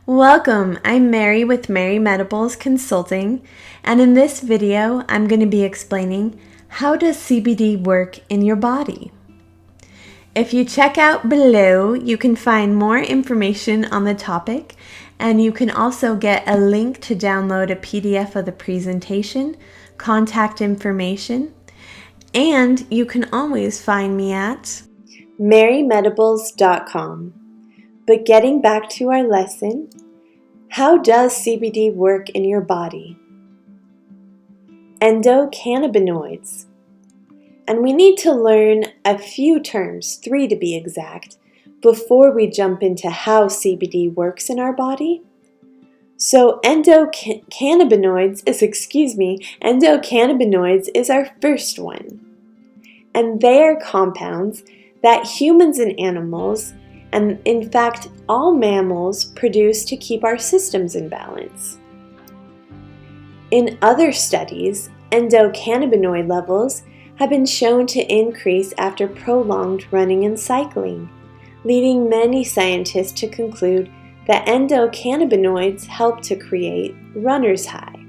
Welcome, I'm Mary with Mary Medibles Consulting, and in this video I'm going to be explaining how does CBD work in your body. If you check out below, you can find more information on the topic, and you can also get a link to download a PDF of the presentation, contact information, and you can always find me at marymedibles.com. But getting back to our lesson, how does CBD work in your body? Endocannabinoids. And we need to learn a few terms, 3 to be exact, before we jump into how CBD works in our body. So endocannabinoids is our first one. And they are compounds that humans and animals, and in fact all mammals, produce to keep our systems in balance. In other studies, endocannabinoid levels have been shown to increase after prolonged running and cycling, leading many scientists to conclude that endocannabinoids help to create runner's high.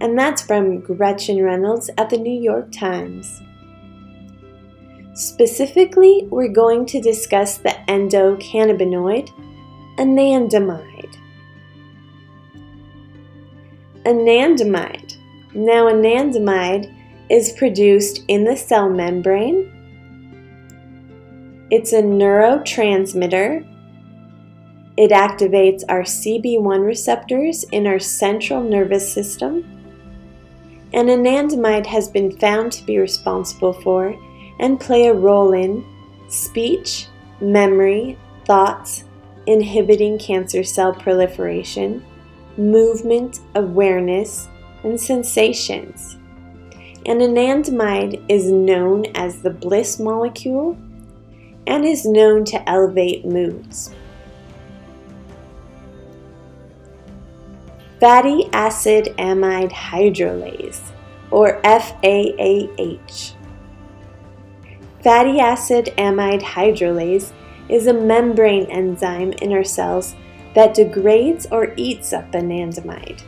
And that's from Gretchen Reynolds at the New York Times. Specifically, we're going to discuss the endocannabinoid, anandamide. Anandamide. Now, anandamide is produced in the cell membrane. It's a neurotransmitter. It activates our CB1 receptors in our central nervous system. And anandamide has been found to be responsible for and play a role in speech, memory, thoughts, inhibiting cancer cell proliferation, movement, awareness, and sensations. And anandamide is known as the bliss molecule and is known to elevate moods. Fatty acid amide hydrolase, or FAAH. Fatty acid amide hydrolase is a membrane enzyme in our cells that degrades or eats up anandamide.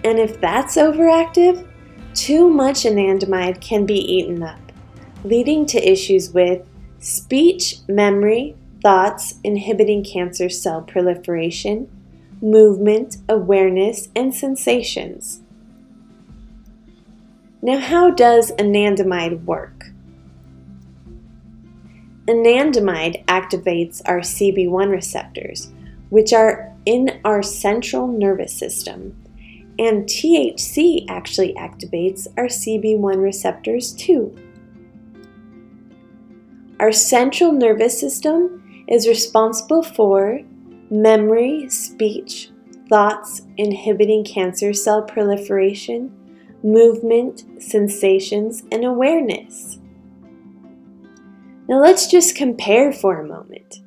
And if that's overactive, too much anandamide can be eaten up, leading to issues with speech, memory, thoughts, inhibiting cancer cell proliferation, movement, awareness, and sensations. Now, how does anandamide work? Anandamide activates our CB1 receptors, which are in our central nervous system, and THC actually activates our CB1 receptors too. Our central nervous system is responsible for memory, speech, thoughts, inhibiting cancer cell proliferation, movement, sensations, and awareness. Now let's just compare for a moment.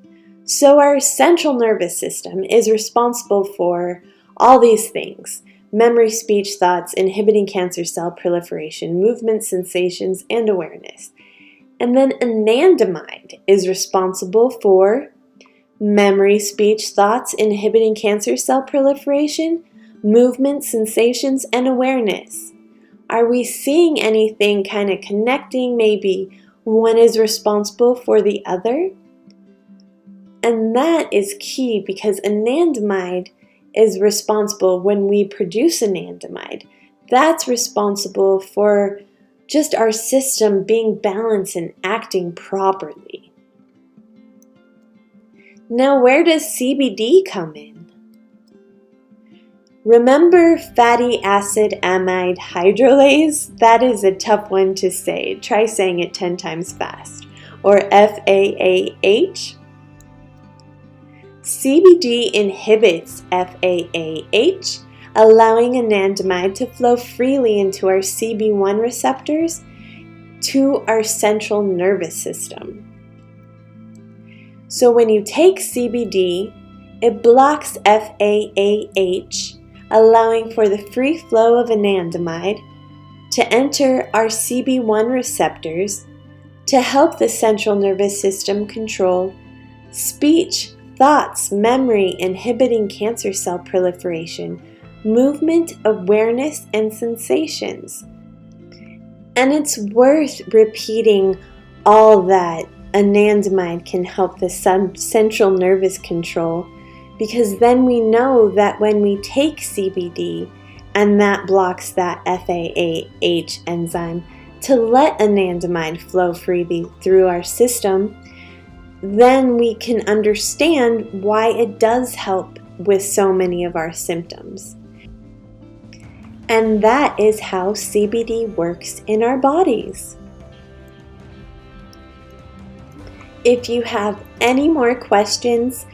So our central nervous system is responsible for all these things: memory, speech, thoughts, inhibiting cancer cell proliferation, movement, sensations, and awareness. And then anandamide is responsible for memory, speech, thoughts, inhibiting cancer cell proliferation, movement, sensations, and awareness. Are we seeing anything kind of connecting? Maybe one is responsible for the other? And that is key because anandamide is responsible when we produce anandamide. That's responsible for just our system being balanced and acting properly. Now, where does CBD come in? Remember fatty acid amide hydrolase? That is a tough one to say. Try saying it 10 times fast. Or FAAH. CBD inhibits FAAH, allowing anandamide to flow freely into our CB1 receptors to our central nervous system. So when you take CBD, it blocks FAAH, allowing for the free flow of anandamide to enter our CB1 receptors to help the central nervous system control speech, thoughts, memory, inhibiting cancer cell proliferation, movement, awareness, and sensations. And it's worth repeating all that anandamide can help the central nervous control, because then we know that when we take CBD and that blocks that FAH enzyme to let anandamide flow freely through our system, then we can understand why it does help with so many of our symptoms. And that is how CBD works in our bodies. If you have any more questions,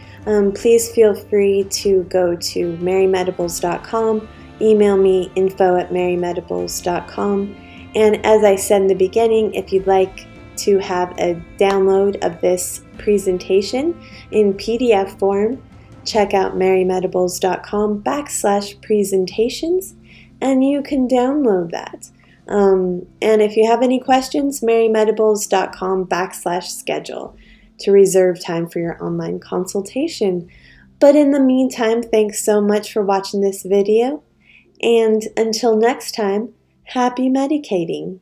please feel free to go to marymedibles.com, email me info@marymedibles.com, and as I said in the beginning, if you'd like to have a download of this presentation in PDF form, check out marymedibles.com/presentations, and you can download that. And if you have any questions, marymedibles.com/schedule to reserve time for your online consultation. But in the meantime, thanks so much for watching this video. And until next time, happy medicating.